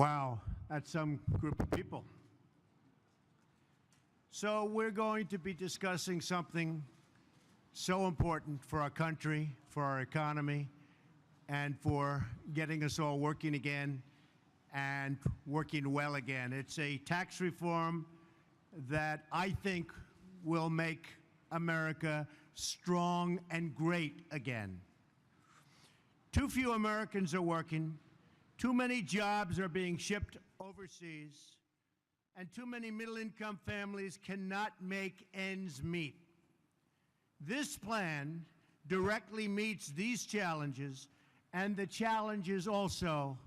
Wow, that's some group of people. So we're going to be discussing something so important for our country, for our economy, and for getting us all working again and working well again. It's a tax reform that I think will make America strong and great again. Too few Americans are working, too many jobs are being shipped overseas, and too many middle-income families cannot make ends meet. This plan directly meets these challenges and the challenges also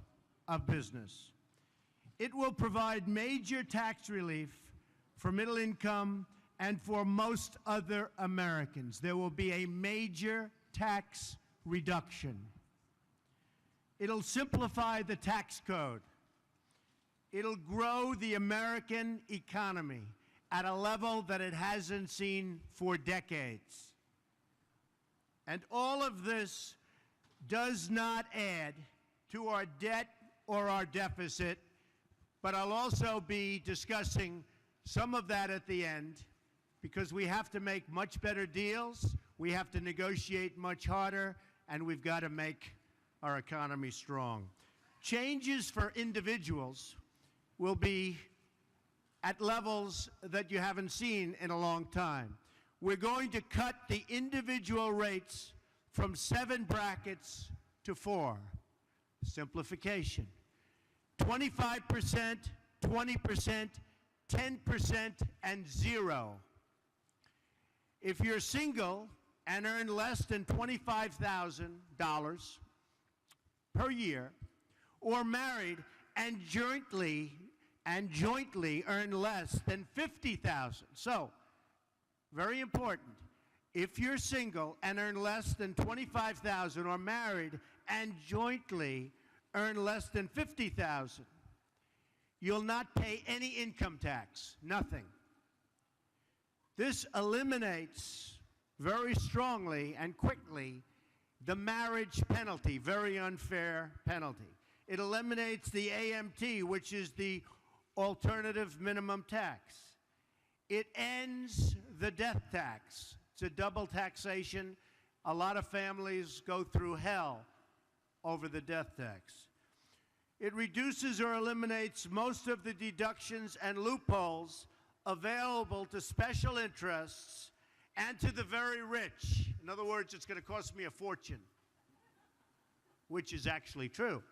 of business. It will provide major tax relief for middle-income and for most other Americans. There will be a major tax reduction. It'll simplify the tax code. It'll grow the American economy at a level that it hasn't seen for decades. And all of this does not add to our debt or our deficit, but I'll also be discussing some of that at the end, because we have to make much better deals, we have to negotiate much harder, and we've got to make our economy strong. Changes for individuals will be at levels that you haven't seen in a long time. We're going to cut the individual rates from 7 brackets to 4. Simplification. 25%, 20%, 10%, and 0. If you're single and earn less than $25,000 per year, or married and jointly earn less than $50,000. So, very important. If you're single and earn less than $25,000, or married and jointly earn less than $50,000, you'll not pay any income tax, nothing. This eliminates very strongly and quickly the marriage penalty, very unfair penalty. It eliminates the AMT, which is the alternative minimum tax. It ends the death tax. It's a double taxation. A lot of families go through hell over the death tax. It reduces or eliminates most of the deductions and loopholes available to special interests and to the very rich. In other words, it's going to cost me a fortune, which is actually true,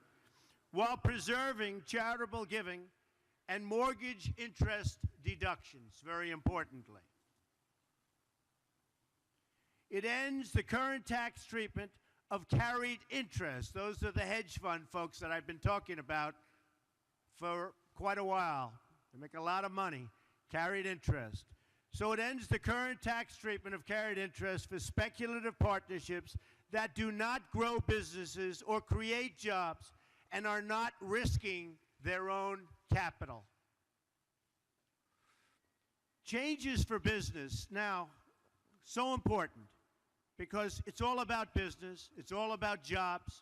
while preserving charitable giving and mortgage interest deductions, very importantly. It ends the current tax treatment of carried interest. Those are the hedge fund folks that I've been talking about for quite a while. They make a lot of money, carried interest. So it ends the current tax treatment of carried interest for speculative partnerships that do not grow businesses or create jobs and are not risking their own capital. Changes for business. Now, so important, because it's all about business, it's all about jobs.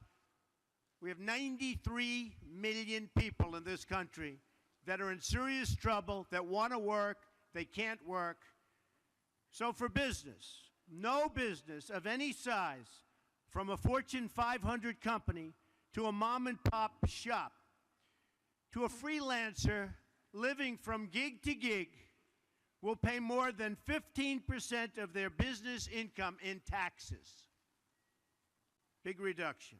We have 93 million people in this country that are in serious trouble, that want to work, they can't work. So for business, no business of any size, from a Fortune 500 company to a mom and pop shop, to a freelancer living from gig to gig, will pay more than 15% of their business income in taxes. Big reduction.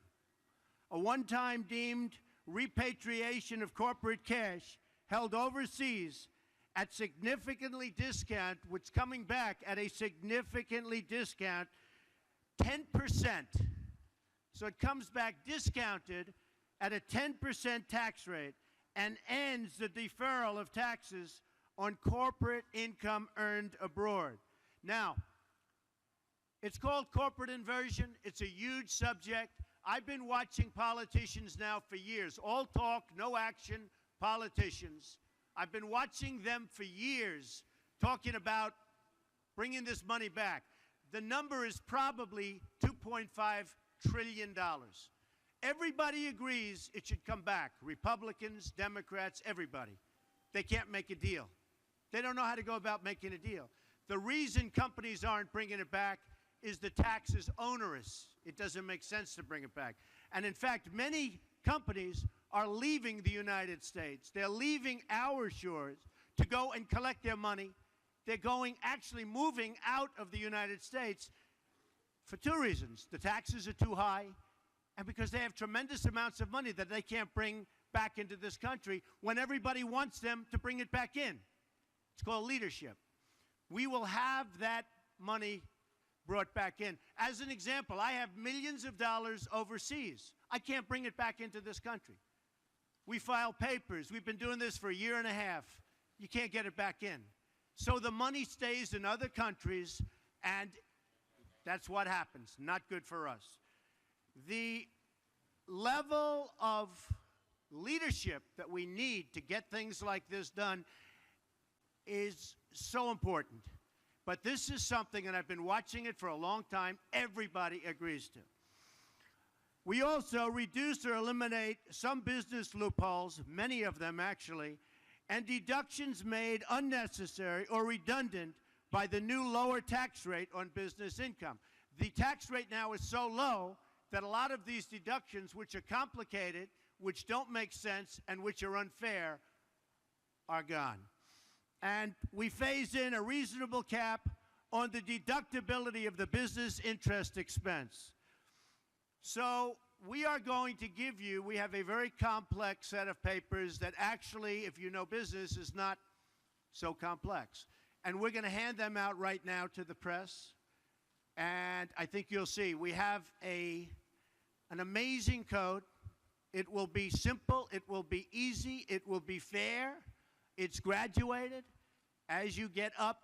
A one-time deemed repatriation of corporate cash held overseas at significantly discount, which coming back at a significantly discount, 10%. So it comes back discounted at a 10% tax rate and ends the deferral of taxes on corporate income earned abroad. Now, it's called corporate inversion. It's a huge subject. I've been watching politicians now for years. All talk, no action politicians. I've been watching them for years talking about bringing this money back. The number is probably $2.5 trillion. Everybody agrees it should come back. Republicans, Democrats, everybody. They can't make a deal. They don't know how to go about making a deal. The reason companies aren't bringing it back is the tax is onerous. It doesn't make sense to bring it back. And in fact, many companies are leaving the United States. They're leaving our shores to go and collect their money. They're actually moving out of the United States for two reasons. The taxes are too high, and because they have tremendous amounts of money that they can't bring back into this country when everybody wants them to bring it back in. It's called leadership. We will have that money brought back in. As an example, I have millions of dollars overseas. I can't bring it back into this country. We file papers. We've been doing this for a year and a half. You can't get it back in. So the money stays in other countries, and that's what happens. Not good for us. The level of leadership that we need to get things like this done is so important. But this is something, and I've been watching it for a long time, everybody agrees to. We also reduce or eliminate some business loopholes, many of them actually, and deductions made unnecessary or redundant by the new lower tax rate on business income. The tax rate now is so low that a lot of these deductions, which are complicated, which don't make sense, and which are unfair, are gone. And we phase in a reasonable cap on the deductibility of the business interest expense. So we are going to give you, we have a very complex set of papers that actually, if you know business, is not so complex. And we're going to hand them out right now to the press. And I think you'll see, we have an amazing code. It will be simple, it will be easy, it will be fair. It's graduated. As you get up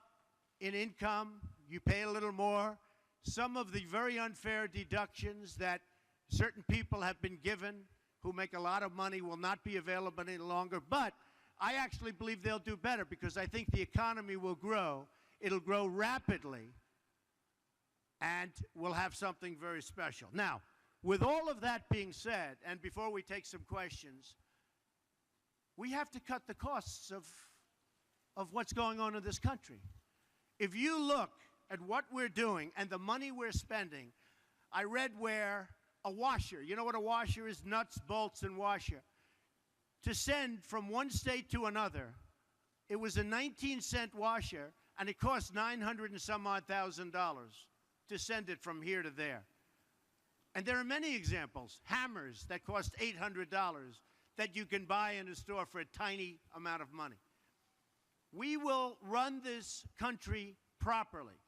in income, you pay a little more. Some of the very unfair deductions that certain people have been given who make a lot of money will not be available any longer. But I actually believe they'll do better because I think the economy will grow. It'll grow rapidly, and we'll have something very special. Now, with all of that being said, and before we take some questions, we have to cut the costs of what's going on in this country. If you look at what we're doing and the money we're spending, I read where a washer, you know what a washer is? Nuts, bolts, and washer. To send from one state to another, it was a 19-cent washer, and it cost $900 and some odd thousand to send it from here to there. And there are many examples. Hammers that cost $800 that you can buy in a store for a tiny amount of money. We will run this country properly.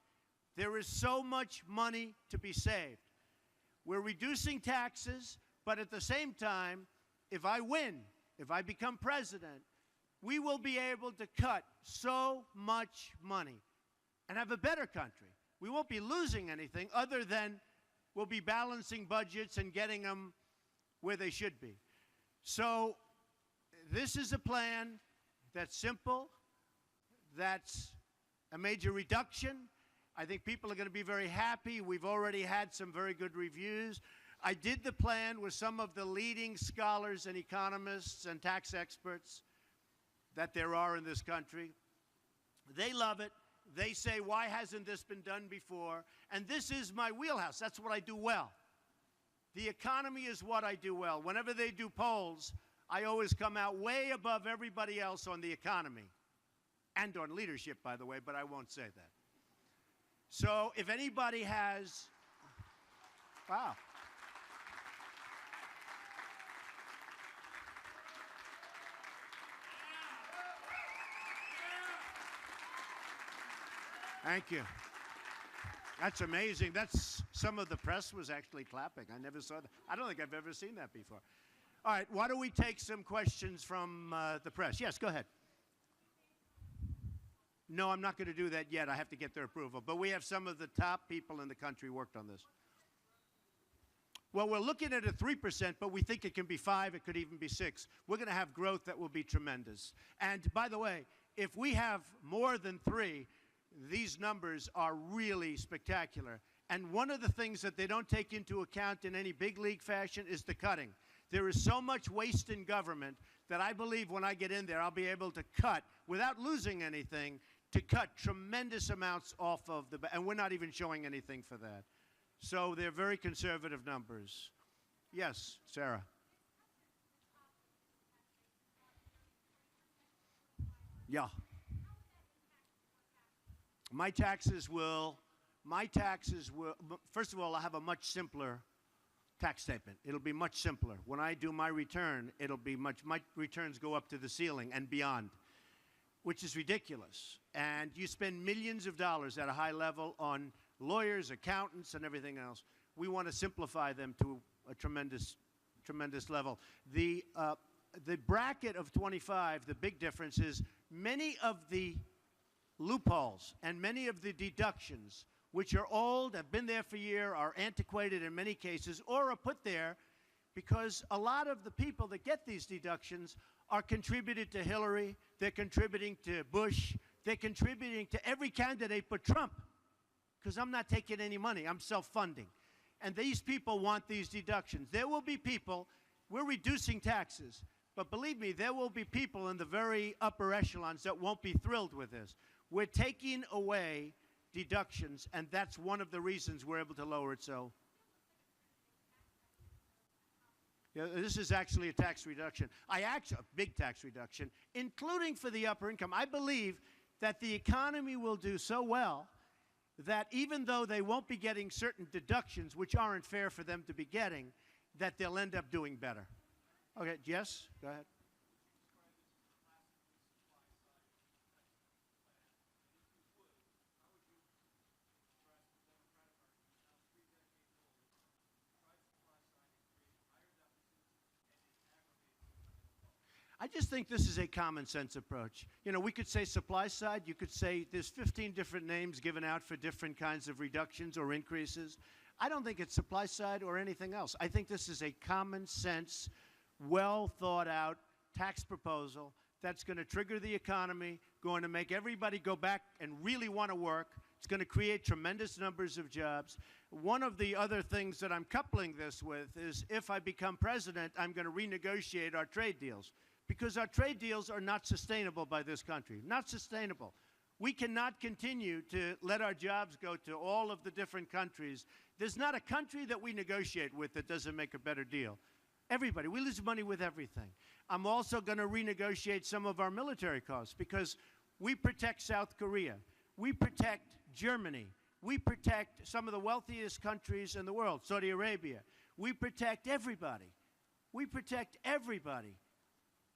There is so much money to be saved. We're reducing taxes, but at the same time, if I win, if I become president, we will be able to cut so much money and have a better country. We won't be losing anything other than we'll be balancing budgets and getting them where they should be. So this is a plan that's simple, that's a major reduction. I think people are going to be very happy. We've already had some very good reviews. I did the plan with some of the leading scholars and economists and tax experts that there are in this country. They love it. They say, why hasn't this been done before? And this is my wheelhouse. That's what I do well. The economy is what I do well. Whenever they do polls, I always come out way above everybody else on the economy. And on leadership, by the way, but I won't say that. So if anybody has, wow. Thank you. That's amazing. That's some of the press was actually clapping. I never saw that. I don't think I've ever seen that before. All right, why don't we take some questions from the press? Yes, go ahead. No, I'm not going to do that yet. I have to get their approval. But we have some of the top people in the country worked on this. Well, we're looking at a 3%, but we think it can be 5%. It could even be 6%. We're going to have growth that will be tremendous. And by the way, if we have more than 3%, these numbers are really spectacular. And one of the things that they don't take into account in any big league fashion is the cutting. There is so much waste in government that I believe when I get in there, I'll be able to cut, without losing anything, to cut tremendous amounts off of the, and we're not even showing anything for that. So they're very conservative numbers. Yes, Sarah. Yeah. My taxes will, first of all, I'll have a much simpler tax statement. It'll be much simpler. When I do my return, it'll be my returns go up to the ceiling and beyond, which is ridiculous. And you spend millions of dollars at a high level on lawyers, accountants, and everything else. We want to simplify them to a tremendous level. The bracket of 25, the big difference is many of the loopholes and many of the deductions, which are old, have been there for years, are antiquated in many cases, or are put there because a lot of the people that get these deductions are contributed to Hillary, they're contributing to Bush, they're contributing to every candidate but Trump, because I'm not taking any money, I'm self-funding. And these people want these deductions. There will be people, we're reducing taxes, but believe me, there will be people in the very upper echelons that won't be thrilled with this. We're taking away deductions, and that's one of the reasons we're able to lower it. So, yeah, this is actually a tax reduction. A big tax reduction, including for the upper income. I believe that the economy will do so well that even though they won't be getting certain deductions, which aren't fair for them to be getting, that they'll end up doing better. Okay, yes, go ahead. I just think this is a common sense approach. You know, we could say supply side. You could say there's 15 different names given out for different kinds of reductions or increases. I don't think it's supply side or anything else. I think this is a common sense, well thought out tax proposal that's going to trigger the economy, going to make everybody go back and really want to work. It's going to create tremendous numbers of jobs. One of the other things that I'm coupling this with is if I become president, I'm going to renegotiate our trade deals, because our trade deals are not sustainable by this country. Not sustainable. We cannot continue to let our jobs go to all of the different countries. There's not a country that we negotiate with that doesn't make a better deal. Everybody. We lose money with everything. I'm also going to renegotiate some of our military costs because we protect South Korea. We protect Germany. We protect some of the wealthiest countries in the world, Saudi Arabia. We protect everybody. We protect everybody.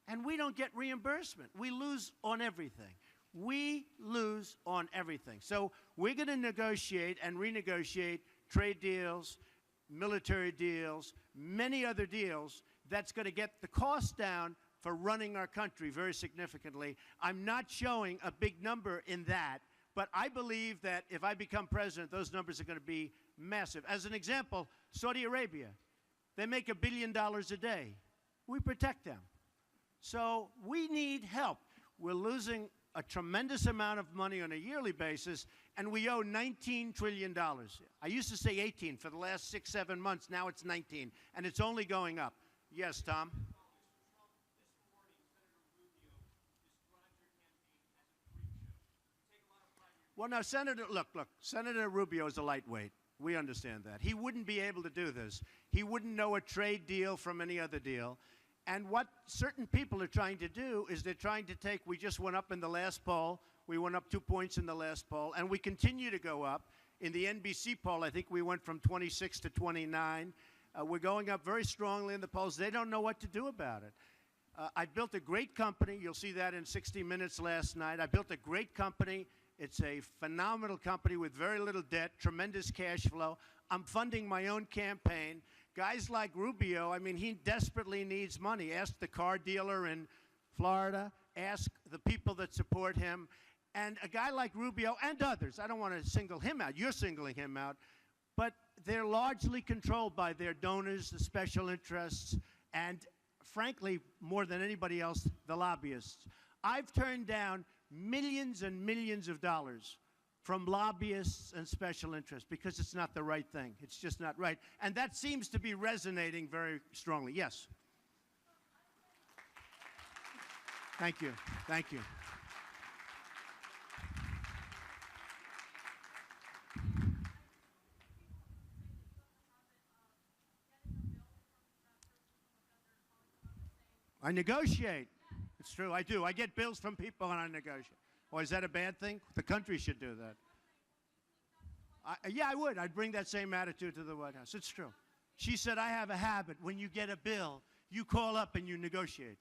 And we don't get reimbursement. We lose on everything. We lose on everything. So we're going to negotiate and renegotiate trade deals, military deals, many other deals that's going to get the cost down for running our country very significantly. I'm not showing a big number in that, but I believe that if I become president, those numbers are going to be massive. As an example, Saudi Arabia, they make $1 billion a day. We protect them. So we need help. We're losing a tremendous amount of money on a yearly basis, and we owe $19 trillion. I used to say 18 for the last 6-7 months. Now it's 19, and it's only going up. Yes, Tom? Well, now, Senator, look, Senator Rubio is a lightweight. We understand that. He wouldn't be able to do this. He wouldn't know a trade deal from any other deal. And what certain people are trying to do is they're trying to take, we just went up in the last poll, we went up 2 points in the last poll, and we continue to go up. In the NBC poll, I think we went from 26 to 29. We're going up very strongly in the polls. They don't know what to do about it. I built a great company. You'll see that in 60 Minutes last night. I built a great company. It's a phenomenal company with very little debt, tremendous cash flow. I'm funding my own campaign. Guys like Rubio, I mean, he desperately needs money. Ask the car dealer in Florida. Ask the people that support him. And a guy like Rubio and others, I don't want to single him out. You're singling him out. But they're largely controlled by their donors, the special interests, and frankly, more than anybody else, the lobbyists. I've turned down millions and millions of dollars from lobbyists and special interests because it's not the right thing. It's just not right. And that seems to be resonating very strongly. Yes. Thank you. Thank you. I negotiate. It's true. I do. I get bills from people and I negotiate. Or is that a bad thing? The country should do that. Yeah, I would. I'd bring that same attitude to the White House. It's true. She said, I have a habit. When you get a bill, you call up and you negotiate.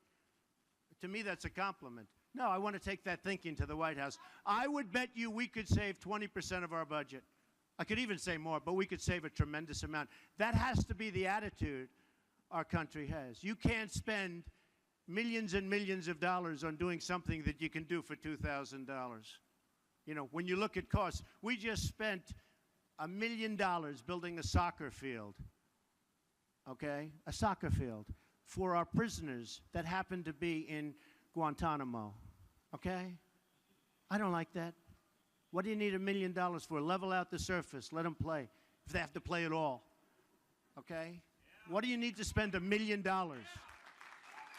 To me, that's a compliment. No, I want to take that thinking to the White House. I would bet you we could save 20% of our budget. I could even say more, but we could save a tremendous amount. That has to be the attitude our country has. You can't spend millions and millions of dollars on doing something that you can do for $2,000. You know, when you look at costs, we just spent $1 million building a soccer field, okay? A soccer field for our prisoners that happen to be in Guantanamo, okay? I don't like that. What do you need $1 million for? Level out the surface, let them play, if they have to play at all, okay? What do you need to spend $1 million?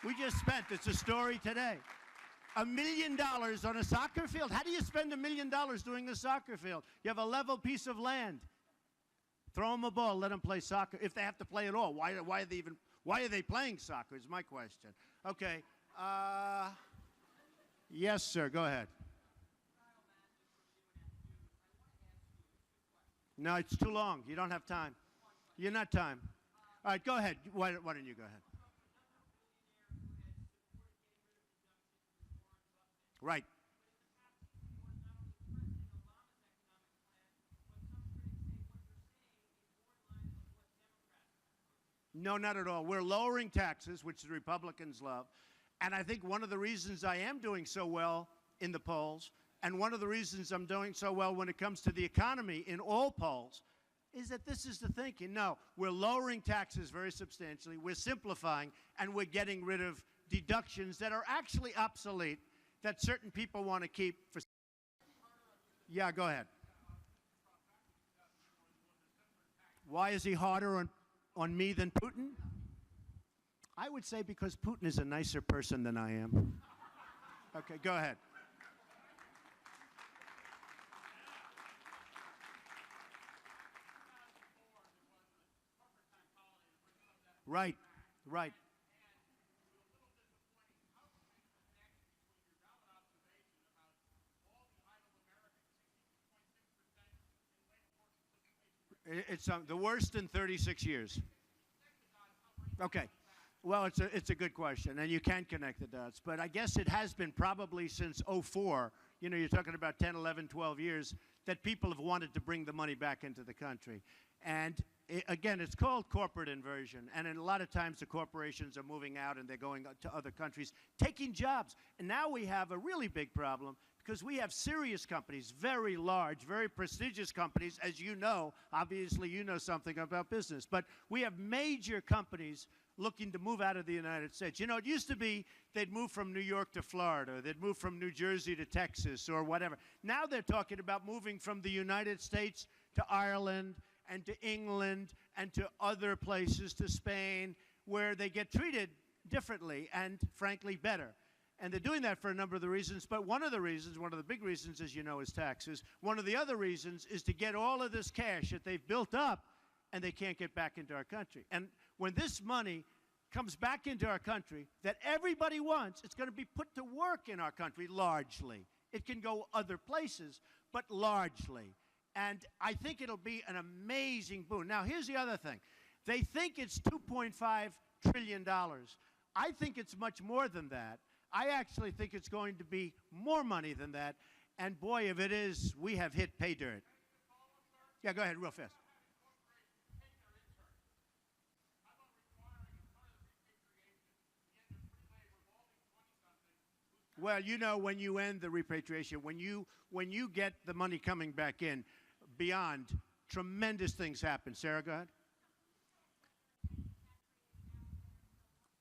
We just spent, it's a story today, $1 million on a soccer field. How do you spend $1 million doing a soccer field? You have a level piece of land. Throw them a ball, let them play soccer, if they have to play at all. Why are they playing soccer is my question. Okay. Yes, sir, go ahead. No, it's too long. You don't have time. You're not time. All right, go ahead. Why don't you go ahead? Right. No, not at all. We're lowering taxes, which the Republicans love. And I think one of the reasons I am doing so well in the polls, and one of the reasons I'm doing so well when it comes to the economy in all polls, is that this is the thinking. No, we're lowering taxes very substantially, we're simplifying, and we're getting rid of deductions that are actually obsolete that certain people want to keep for... Yeah, go ahead. Why is he harder on me than Putin? I would say because Putin is a nicer person than I am. Okay, go ahead. Right, right. It's the worst in 36 years. Okay. Well, it's a good question, and you can connect the dots. But I guess it has been probably since '04, you know, you're talking about 10, 11, 12 years, that people have wanted to bring the money back into the country. And again, it's called corporate inversion. And a lot of times the corporations are moving out and they're going to other countries, taking jobs. And now we have a really big problem because we have serious companies, very large, very prestigious companies, as you know. Obviously, you know something about business. But we have major companies looking to move out of the United States. You know, it used to be they'd move from New York to Florida, they'd move from New Jersey to Texas or whatever. Now they're talking about moving from the United States to Ireland and to England and to other places, to Spain, where they get treated differently and, frankly, better. And they're doing that for a number of the reasons, but one of the reasons, one of the big reasons, as you know, is taxes. One of the other reasons is to get all of this cash that they've built up and they can't get back into our country. And when this money comes back into our country that everybody wants, it's going to be put to work in our country largely. It can go other places, but largely. And I think it'll be an amazing boon. Now, here's the other thing. They think it's $2.5 trillion. I think it's much more than that. I actually think it's going to be more money than that. And boy, if it is, we have hit pay dirt. Yeah, go ahead, real fast. Well, you know, when you end the repatriation, when you get the money coming back in, beyond, tremendous things happen. Sarah, go ahead.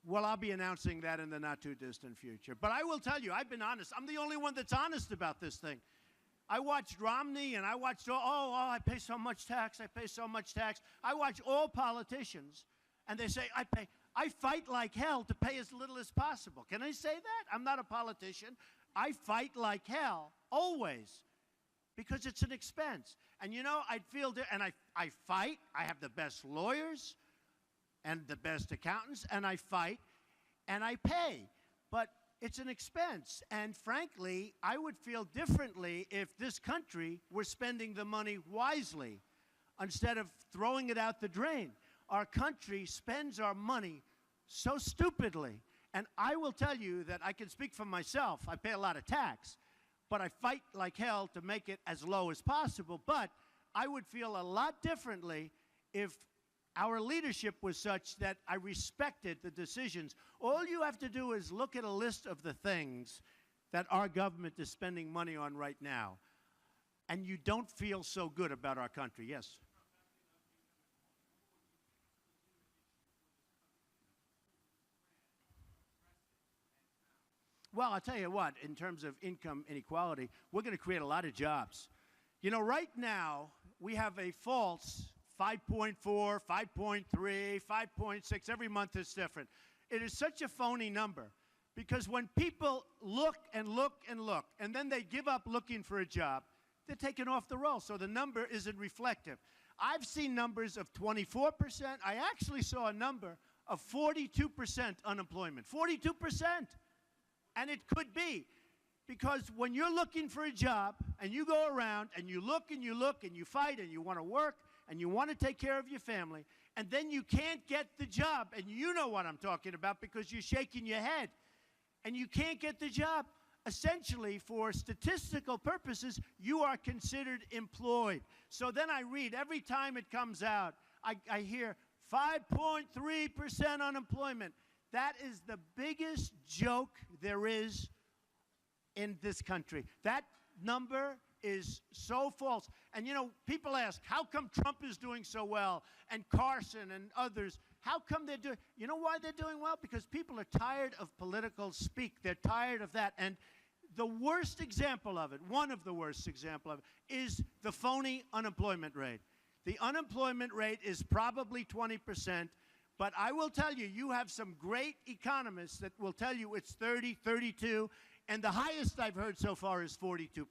Well, I'll be announcing that in the not-too-distant future. But I will tell you, I've been honest. I'm the only one that's honest about this thing. I watched Romney, and I watched, I pay so much tax, I pay so much tax. I watch all politicians, and they say, I fight like hell to pay as little as possible. Can I say that? I'm not a politician. I fight like hell, always, because it's an expense. And you know, I'd feel, and I fight. I have the best lawyers and the best accountants, and I fight, and I pay. But it's an expense. And frankly, I would feel differently if this country were spending the money wisely instead of throwing it out the drain. Our country spends our money so stupidly. And I will tell you that I can speak for myself. I pay a lot of tax, but I fight like hell to make it as low as possible. But I would feel a lot differently if our leadership was such that I respected the decisions. All you have to do is look at a list of the things that our government is spending money on right now, and you don't feel so good about our country. Yes? Well, I'll tell you what, in terms of income inequality, we're going to create a lot of jobs. You know, right now, we have a false 5.4, 5.3, 5.6. Every month is different. It is such a phony number because when people look and look and look, and then they give up looking for a job, they're taken off the roll, so the number isn't reflective. I've seen numbers of 24%. I actually saw a number of 42% unemployment. 42%. And it could be, because when you're looking for a job and you go around and you look and you look and you fight and you want to work and you want to take care of your family, and then you can't get the job, and you know what I'm talking about because you're shaking your head, and you can't get the job, essentially, for statistical purposes, you are considered employed. So then I read, every time it comes out, I hear 5.3% unemployment. That is the biggest joke there is in this country. That number is so false. And, you know, people ask, how come Trump is doing so well, and Carson and others? How come they're doing? You know why they're doing well? Because people are tired of political speak. They're tired of that. And the worst example of it, one of the worst examples of it, is the phony unemployment rate. The unemployment rate is probably 20%. But I will tell you, you have some great economists that will tell you it's 30, 32, and the highest I've heard so far is 42%.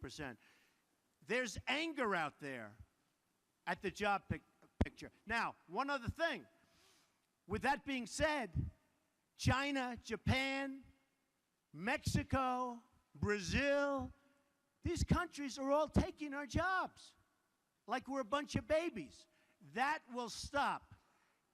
There's anger out there at the job picture. Now, one other thing. With that being said, China, Japan, Mexico, Brazil, these countries are all taking our jobs like we're a bunch of babies. That will stop.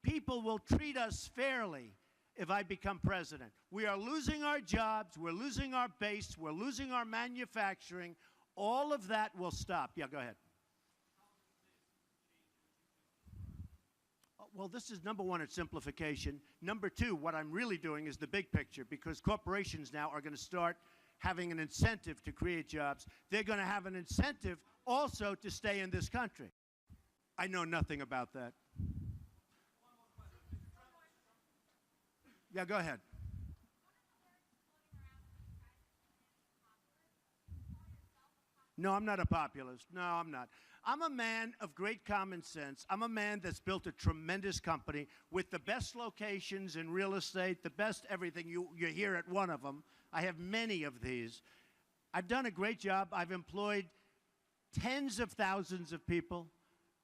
People will treat us fairly if I become president. We are losing our jobs, we're losing our base, we're losing our manufacturing. All of that will stop. Yeah, go ahead. Well, this is number one, it's simplification. Number two, what I'm really doing is the big picture, because corporations now are going to start having an incentive to create jobs. They're going to have an incentive also to stay in this country. I know nothing about that. Yeah, go ahead. No, I'm not a populist. No, I'm not. I'm a man of great common sense. I'm a man that's built a tremendous company with the best locations in real estate, the best everything. You're here at one of them. I have many of these. I've done a great job. I've employed tens of thousands of people.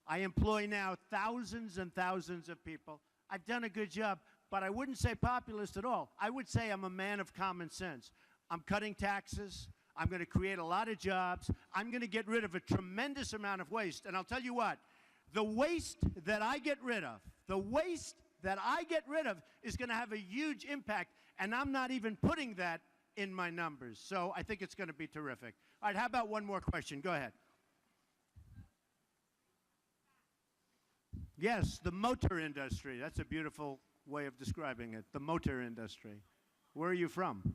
I employ now thousands and thousands of people. I've done a good job. But I wouldn't say populist at all. I would say I'm a man of common sense. I'm cutting taxes. I'm going to create a lot of jobs. I'm going to get rid of a tremendous amount of waste. And I'll tell you what, the waste that I get rid of, is going to have a huge impact. And I'm not even putting that in my numbers. So I think it's going to be terrific. All right, how about one more question? Go ahead. Yes, the motor industry. That's a beautiful way of describing it, the motor industry. Where are you from?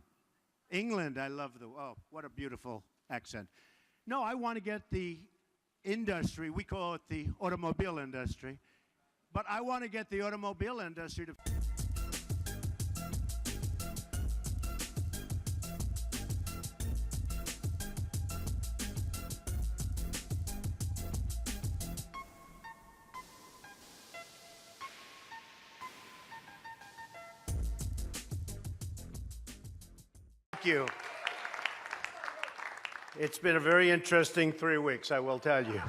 England. I love what a beautiful accent. No, I want to get the industry, we call it the automobile industry, but I want to get the automobile industry to you. It's been a very interesting 3 weeks, I will tell you.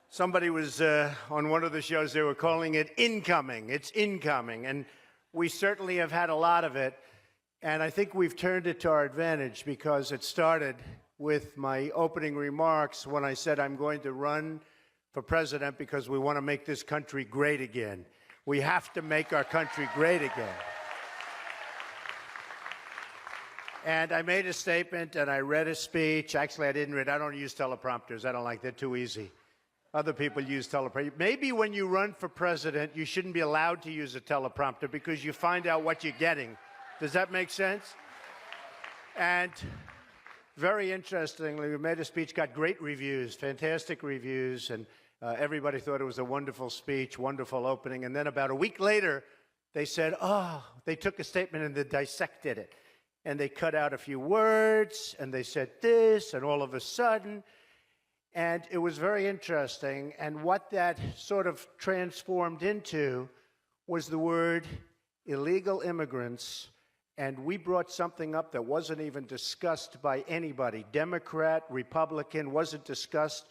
Somebody was on one of the shows, they were calling it incoming. It's incoming, and we certainly have had a lot of it, and I think we've turned it to our advantage because it started with my opening remarks when I said I'm going to run for president because we want to make this country great again. We have to make our country great again. And I made a statement and I read a speech. Actually, I didn't read. I don't use teleprompters. I don't like that. Too easy. Other people use teleprompters. Maybe when you run for president, you shouldn't be allowed to use a teleprompter because you find out what you're getting. Does that make sense? And very interestingly, we made a speech, got great reviews, fantastic reviews, and everybody thought it was a wonderful speech, wonderful opening. And then about a week later, they said, oh, they took a statement and they dissected it. And they cut out a few words, and they said this, and all of a sudden, and it was very interesting. And what that sort of transformed into was the word illegal immigrants, and we brought something up that wasn't even discussed by anybody. Democrat, Republican, wasn't discussed.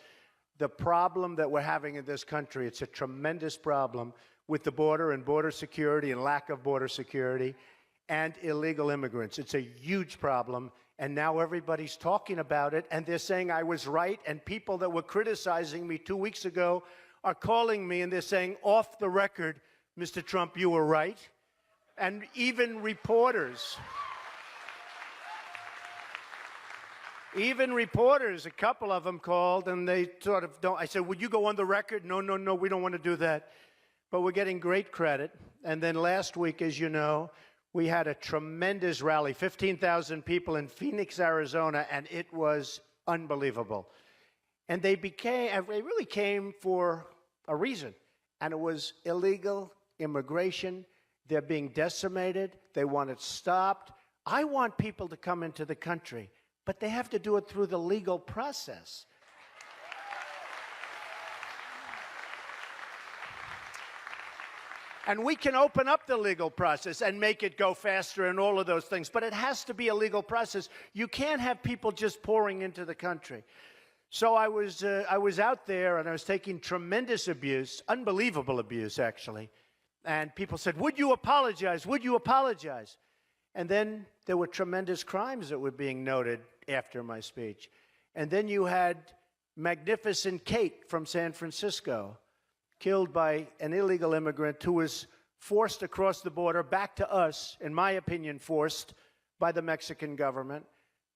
The problem that we're having in this country, it's a tremendous problem with the border and border security and lack of border security and illegal immigrants. It's a huge problem, and now everybody's talking about it, and they're saying I was right, and people that were criticizing me 2 weeks ago are calling me, and they're saying, off the record, Mr. Trump, you were right. And even reporters, a couple of them called, and they sort of don't. I said, would you go on the record? No, no, no, we don't want to do that. But we're getting great credit. And then last week, as you know, we had a tremendous rally, 15,000 people in Phoenix, Arizona, and it was unbelievable. And they really came for a reason, and it was illegal immigration. They're being decimated. They want it stopped. I want people to come into the country, but they have to do it through the legal process. And we can open up the legal process and make it go faster and all of those things, but it has to be a legal process. You can't have people just pouring into the country. So I was out there, and I was taking tremendous abuse, unbelievable abuse, actually. And people said, would you apologize? Would you apologize? And then there were tremendous crimes that were being noted after my speech. And then you had Magnificent Kate from San Francisco, killed by an illegal immigrant who was forced across the border back to us, in my opinion, forced by the Mexican government,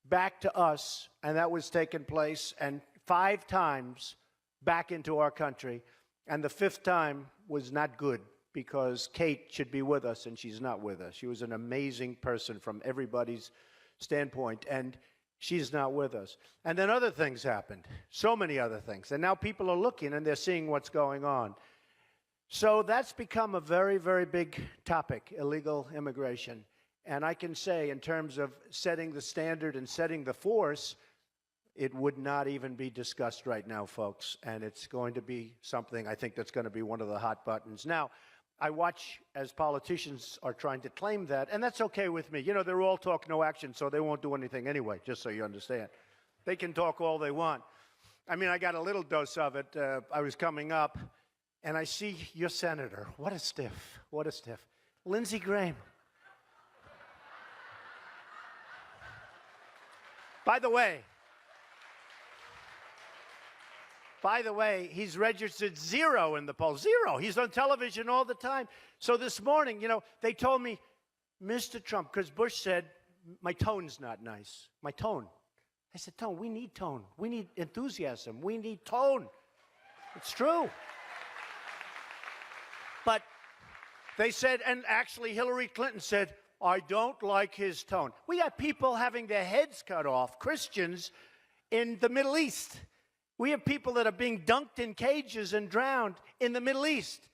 back to us, and that was taking place, and 5 times back into our country. And the 5th time was not good, because Kate should be with us, and she's not with us. She was an amazing person from everybody's standpoint, and she's not with us. And then other things happened, so many other things. And now people are looking, and they're seeing what's going on. So that's become a very, very big topic, illegal immigration. And I can say, in terms of setting the standard and setting the force, it would not even be discussed right now, folks. And it's going to be something, I think, that's going to be one of the hot buttons. Now, I watch as politicians are trying to claim that, and that's okay with me. You know, they're all talk, no action, so they won't do anything anyway, just so you understand. They can talk all they want. I mean, I got a little dose of it. I was coming up, and I see your senator. What a stiff. What a stiff. Lindsey Graham. By the way, he's registered 0 in the polls. 0. He's on television all the time. So this morning, you know, they told me, Mr. Trump, because Bush said, my tone's not nice. My tone. I said, tone, we need tone. We need enthusiasm. We need tone. It's true. But they said, and actually Hillary Clinton said, I don't like his tone. We got people having their heads cut off, Christians, in the Middle East. We have people that are being dunked in cages and drowned in the Middle East.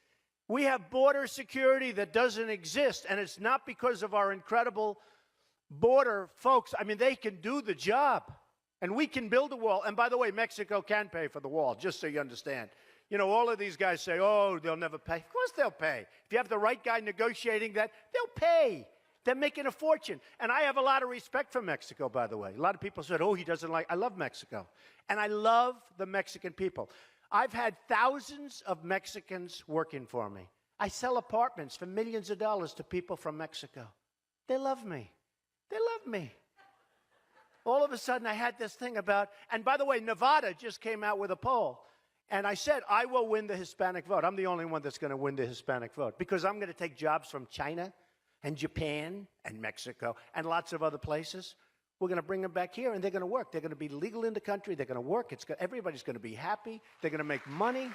We have border security that doesn't exist, and it's not because of our incredible border folks. I mean, they can do the job, and we can build a wall. And by the way, Mexico can pay for the wall, just so you understand. You know, all of these guys say, oh, they'll never pay. Of course they'll pay. If you have the right guy negotiating that, they'll pay. They're making a fortune. And I have a lot of respect for Mexico, by the way. A lot of people said, oh, he doesn't like, I love Mexico. And I love the Mexican people. I've had thousands of Mexicans working for me. I sell apartments for millions of dollars to people from Mexico. They love me. They love me. All of a sudden, I had this thing about, and by the way, Nevada just came out with a poll. And I said, I will win the Hispanic vote. I'm the only one that's going to win the Hispanic vote because I'm going to take jobs from China and Japan and Mexico and lots of other places. We're going to bring them back here, and they're going to work. They're going to be legal in the country. They're going to work. Everybody's going to be happy. They're going to make money.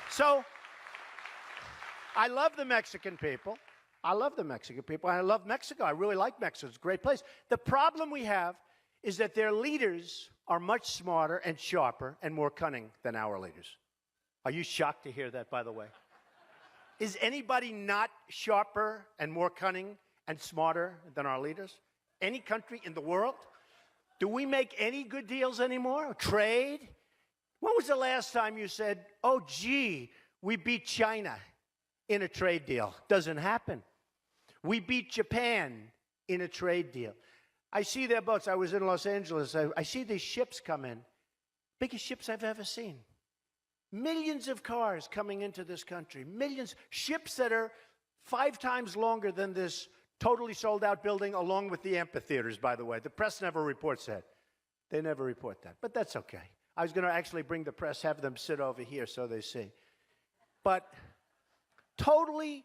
So I love the Mexican people. I love the Mexican people. I love Mexico. I really like Mexico. It's a great place. The problem we have is that their leaders are much smarter and sharper and more cunning than our leaders. Are you shocked to hear that, by the way? Is anybody not sharper and more cunning and smarter than our leaders? Any country in the world? Do we make any good deals anymore? Trade? When was the last time you said, oh, gee, we beat China in a trade deal? Doesn't happen. We beat Japan in a trade deal. I see their boats. I was in Los Angeles. I see these ships come in. Biggest ships I've ever seen. Millions of cars coming into this country. Millions. Ships that are 5 times longer than this totally sold out building, along with the amphitheaters, by the way. The press never reports that. They never report that. But that's okay. I was going to actually bring the press, have them sit over here so they see. But totally,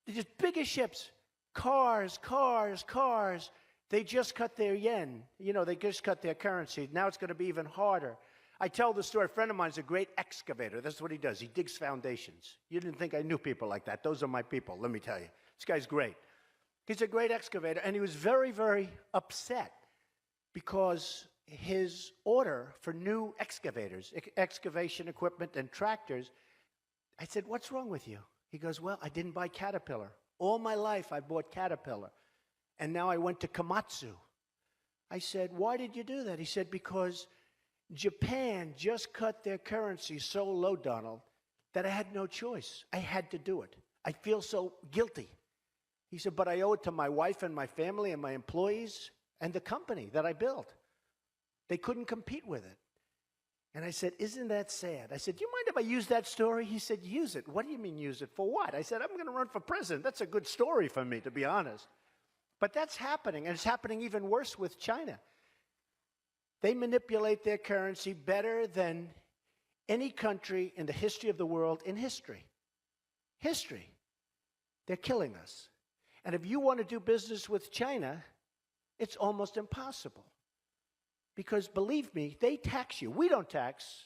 just biggest ships. Cars, cars, cars. They just cut their yen. You know, they just cut their currency. Now it's going to be even harder. I tell the story. A friend of mine is a great excavator. That's what he does. He digs foundations. You didn't think I knew people like that. Those are my people, let me tell you. This guy's great. He's a great excavator, and he was very, very upset because his order for new excavators, excavation equipment and tractors, I said, what's wrong with you? He goes, well, I didn't buy Caterpillar. All my life I bought Caterpillar, and now I went to Komatsu. I said, why did you do that? He said, because Japan just cut their currency so low, Donald, that I had no choice. I had to do it. I feel so guilty. He said, but I owe it to my wife and my family and my employees and the company that I built. They couldn't compete with it. And I said, isn't that sad? I said, do you mind if I use that story? He said, use it. What do you mean use it? For what? I said, I'm going to run for president. That's a good story for me, to be honest. But that's happening, and it's happening even worse with China. They manipulate their currency better than any country in the history of the world in history. History. They're killing us. And if you want to do business with China, it's almost impossible. Because believe me, they tax you. We don't tax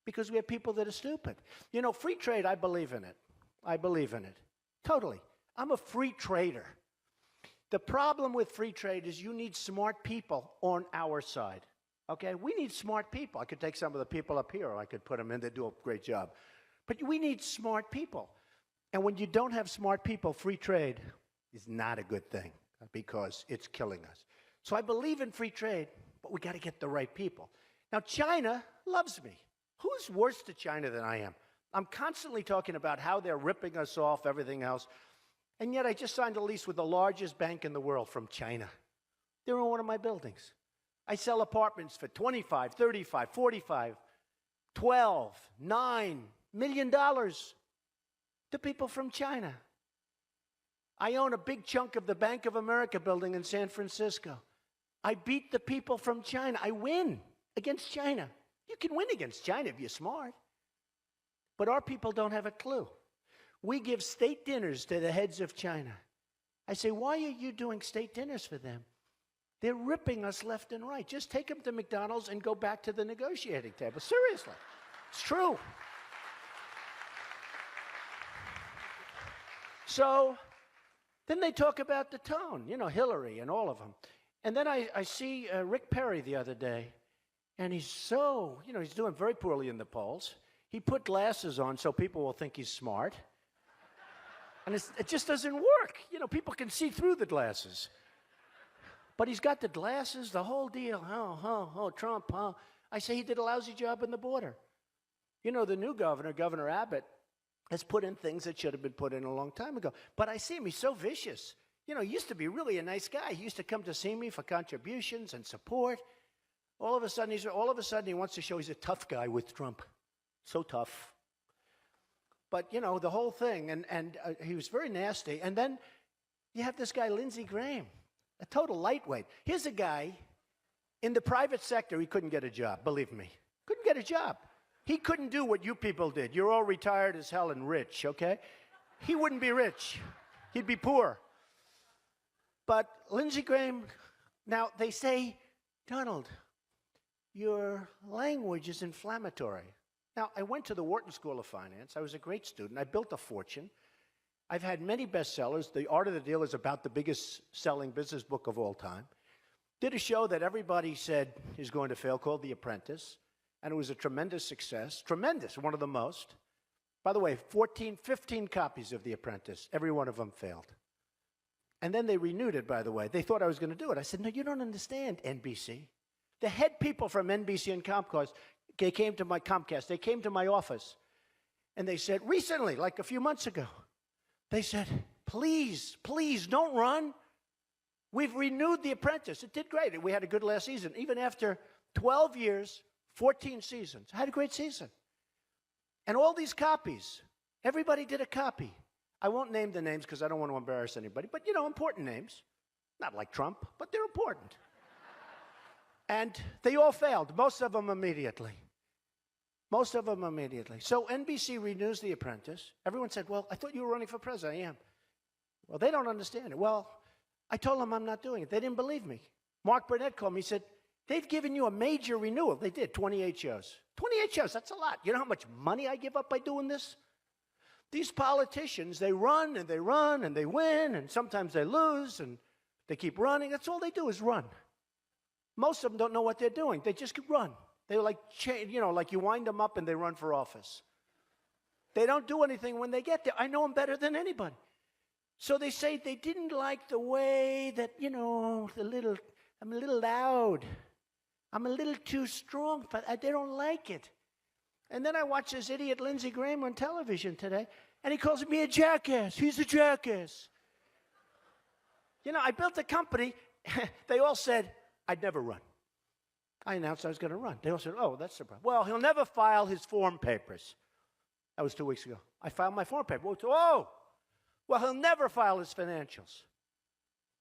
because we have people that are stupid. You know, free trade, I believe in it. I believe in it. Totally. I'm a free trader. The problem with free trade is you need smart people on our side. Okay? We need smart people. I could take some of the people up here, or I could put them in. They do a great job. But we need smart people. And when you don't have smart people, free trade is not a good thing because it's killing us. So I believe in free trade, but we got to get the right people. Now, China loves me. Who's worse to China than I am? I'm constantly talking about how they're ripping us off, everything else. And yet I just signed a lease with the largest bank in the world from China. They're in one of my buildings. I sell apartments for $25, $35, $45, $12, $9 million to people from China. I own a big chunk of the Bank of America building in San Francisco. I beat the people from China. I win against China. You can win against China if you're smart. But our people don't have a clue. We give state dinners to the heads of China. I say, why are you doing state dinners for them? They're ripping us left and right. Just take them to McDonald's and go back to the negotiating table. Seriously. It's true. So then they talk about the tone, you know, Hillary and all of them. And then I see Rick Perry the other day, and he's so, you know, he's doing very poorly in the polls. He put glasses on so people will think he's smart. And it just doesn't work. You know, people can see through the glasses. But he's got the glasses, the whole deal. Oh, Trump, I say he did a lousy job in the border. You know, the new governor, Governor Abbott, has put in things that should have been put in a long time ago. But I see him, he's so vicious. You know, he used to be really a nice guy. He used to come to see me for contributions and support. All of a sudden, he wants to show he's a tough guy with Trump. So tough. But, you know, the whole thing, and he was very nasty. And then you have this guy, Lindsey Graham, a total lightweight. Here's a guy, in the private sector, he couldn't get a job, believe me. Couldn't get a job. He couldn't do what you people did. You're all retired as hell and rich, okay? He wouldn't be rich. He'd be poor. But Lindsey Graham, now they say, Donald, your language is inflammatory. Now, I went to the Wharton School of Finance. I was a great student. I built a fortune. I've had many bestsellers. The Art of the Deal is about the biggest selling business book of all time. Did a show that everybody said is going to fail called The Apprentice. And it was a tremendous success. Tremendous, one of the most. By the way, 15 copies of The Apprentice. Every one of them failed. And then they renewed it, by the way. They thought I was going to do it. I said, no, you don't understand, NBC. The head people from NBC and Comcast, they came to my office. And they said, recently, like a few months ago, they said, please, don't run. We've renewed The Apprentice. It did great. We had a good last season. Even after 12 years, 14 seasons. I had a great season. And all these copies, everybody did a copy. I won't name the names because I don't want to embarrass anybody, but, you know, important names. Not like Trump, but they're important. And they all failed, most of them immediately. So NBC renews The Apprentice. Everyone said, well, I thought you were running for president. I am. Well, they don't understand it. Well, I told them I'm not doing it. They didn't believe me. Mark Burnett called me. He said, they've given you a major renewal. They did, 28 shows. 28 shows, that's a lot. You know how much money I give up by doing this? These politicians, they run and they win, and sometimes they lose, and they keep running. That's all they do is run. Most of them don't know what they're doing. They just run. They're like, you know, like you wind them up and they run for office. They don't do anything when they get there. I know them better than anybody. So they say they didn't like the way that, you know, I'm a little loud. I'm a little too strong, but they don't like it. And then I watch this idiot Lindsey Graham on television today, and he calls me a jackass. He's a jackass. You know, I built a company. They all said I'd never run. I announced I was going to run. They all said, oh, that's the problem. Well, he'll never file his form papers. That was 2 weeks ago. I filed my form paper. Oh, well, he'll never file his financials.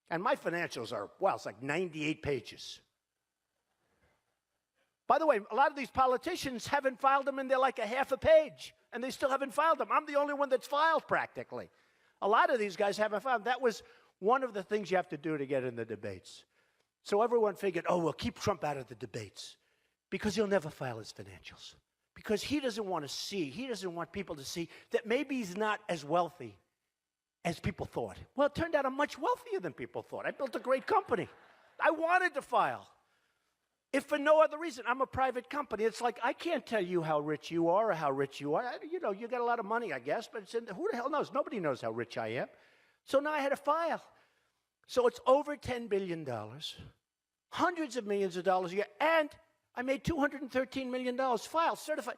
And my financials are, well, it's like 98 pages. By the way, a lot of these politicians haven't filed them and they're like a half a page, and they still haven't filed them. I'm the only one that's filed practically. A lot of these guys haven't filed. That was one of the things you have to do to get in the debates. So everyone figured, oh, we'll keep Trump out of the debates because he'll never file his financials. Because he doesn't want people to see that maybe he's not as wealthy as people thought. Well, it turned out I'm much wealthier than people thought. I built a great company. I wanted to file. If for no other reason, I'm a private company. It's like, I can't tell you how rich you are or how rich you are. You know, you got a lot of money, I guess, but who the hell knows? Nobody knows how rich I am. So now I had to file. So it's over $10 billion, hundreds of millions of dollars a year, and I made $213 million filed, certified.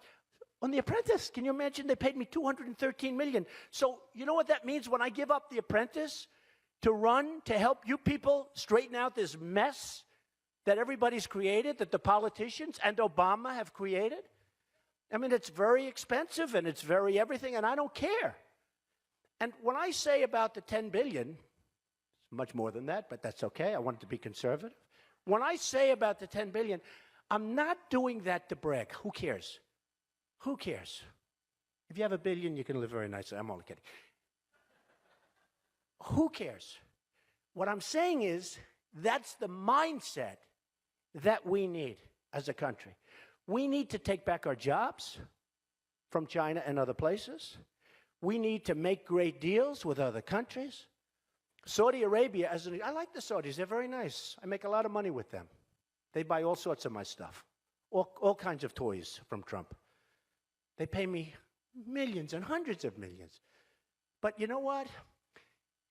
On The Apprentice, can you imagine? They paid me $213 million. So you know what that means when I give up The Apprentice to run, to help you people straighten out this mess that everybody's created, that the politicians and Obama have created? I mean, it's very expensive and it's very everything, and I don't care. And when I say about the $10 billion, it's much more than that, but that's okay. I wanted to be conservative. When I say about the $10 billion, I'm not doing that to brag. Who cares? Who cares? If you have $1 billion, you can live very nicely. I'm only kidding. Who cares? What I'm saying is that's the mindset that we need as a country. We need to take back our jobs from China and other places. We need to make great deals with other countries. Saudi Arabia, I like the Saudis. They're very nice. I make a lot of money with them. They buy all sorts of my stuff, all kinds of toys from Trump. They pay me millions and hundreds of millions. But you know what?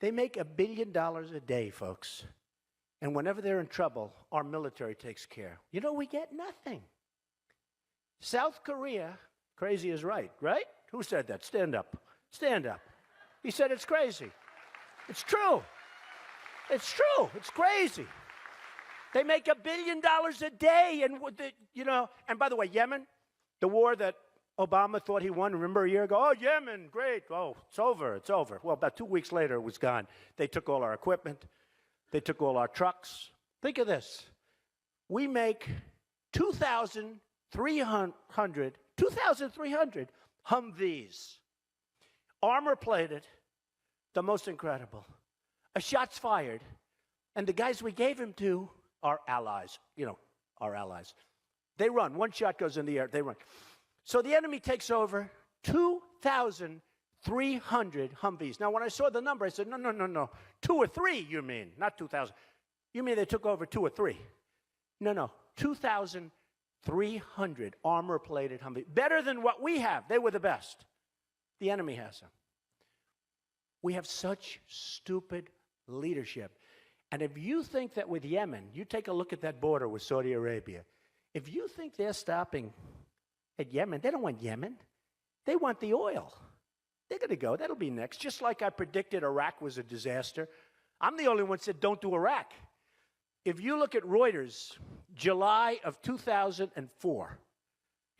They make $1 billion a day, folks. And whenever they're in trouble, our military takes care. You know, we get nothing. South Korea, crazy is right? Who said that? Stand up. Stand up. He said it's crazy. It's true. It's true. It's crazy. They make $1 billion a day, and and by the way, Yemen, the war that Obama thought he won, remember a year ago? Oh, Yemen, great. Oh, it's over. It's over. Well, about 2 weeks later, it was gone. They took all our equipment. They took all our trucks. Think of this. We make 2,300 Humvees, armor-plated, the most incredible. A shot's fired, and the guys we gave him to are allies, our allies. They run. One shot goes in the air. They run. So the enemy takes over 2,300 Humvees. Now, when I saw the number, I said, no. 2 or 3, you mean, not 2,000. You mean they took over 2 or 3? No. 2,300 armor-plated Humvees. Better than what we have. They were the best. The enemy has them. We have such stupid leadership. And if you think that with Yemen, you take a look at that border with Saudi Arabia, if you think they're stopping at Yemen, they don't want Yemen. They want the oil. They're going to go. That'll be next. Just like I predicted Iraq was a disaster. I'm the only one who said don't do Iraq. If you look at Reuters, July of 2004,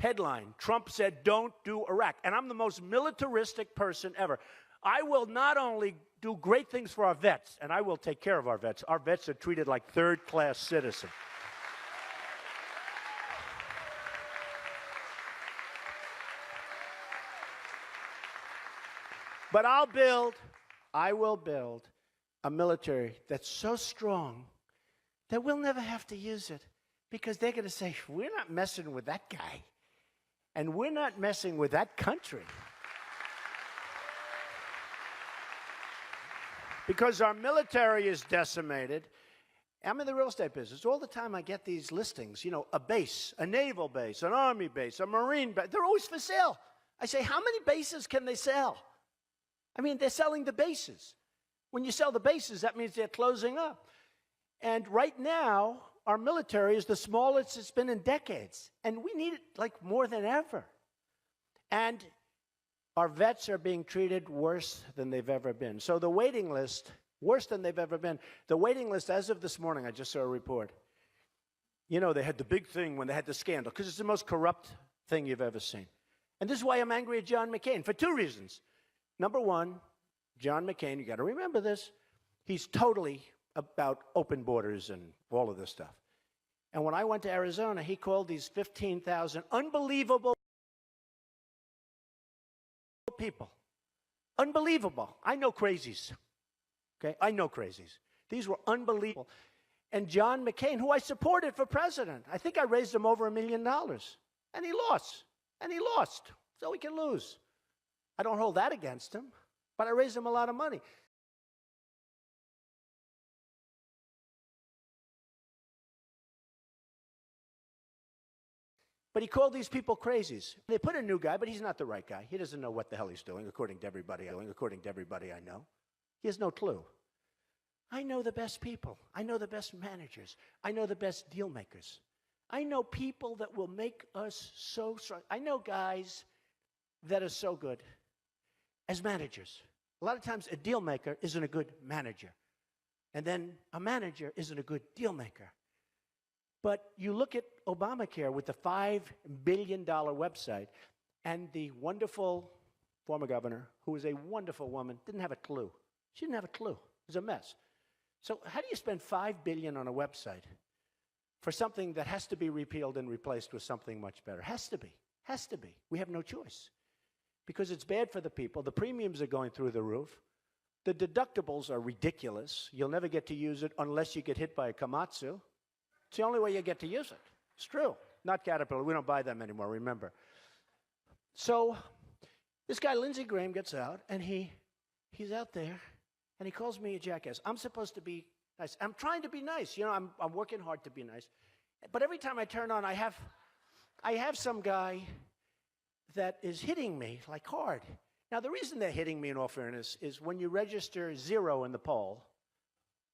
headline, Trump said don't do Iraq. And I'm the most militaristic person ever. I will not only do great things for our vets, and I will take care of our vets. Our vets are treated like third-class citizens. But I will build a military that's so strong that we'll never have to use it because they're going to say, we're not messing with that guy, and we're not messing with that country. Because our military is decimated. I'm in the real estate business. All the time I get these listings, a base, a naval base, an army base, a marine base. They're always for sale. I say, how many bases can they sell? I mean, they're selling the bases. When you sell the bases, that means they're closing up. And right now, our military is the smallest it's been in decades. And we need it like more than ever. And our vets are being treated worse than they've ever been. So the waiting list, worse than they've ever been. The waiting list, as of this morning, I just saw a report. They had the big thing when they had the scandal, because it's the most corrupt thing you've ever seen. And this is why I'm angry at John McCain, for 2 reasons. Number one, John McCain, you got to remember this, he's totally about open borders and all of this stuff. And when I went to Arizona, he called these 15,000 unbelievable people. Unbelievable. I know crazies. Okay? I know crazies. These were unbelievable. And John McCain, who I supported for president, I think I raised him over $1 million. And he lost. And he lost. So he can lose. I don't hold that against him, but I raised him a lot of money. But he called these people crazies. They put a new guy, but he's not the right guy. He doesn't know what the hell he's doing, according to everybody I know. He has no clue. I know the best people. I know the best managers. I know the best deal makers. I know people that will make us so strong. I know guys that are so good as managers. A lot of times a deal maker isn't a good manager. And then a manager isn't a good deal maker. But you look at Obamacare with the $5 billion website, and the wonderful former governor, who was a wonderful woman, didn't have a clue. She didn't have a clue. It was a mess. So how do you spend $5 billion on a website for something that has to be repealed and replaced with something much better? Has to be. Has to be. We have no choice. Because it's bad for the people. The premiums are going through the roof. The deductibles are ridiculous. You'll never get to use it unless you get hit by a Komatsu. It's the only way you get to use it. It's true. Not Caterpillar. We don't buy them anymore, remember. So this guy, Lindsey Graham, gets out, and he's out there, and he calls me a jackass. I'm supposed to be nice. I'm trying to be nice. I'm working hard to be nice. But every time I turn on, I have some guy that is hitting me, like hard. Now, the reason they're hitting me, in all fairness, is when you register 0 in the poll,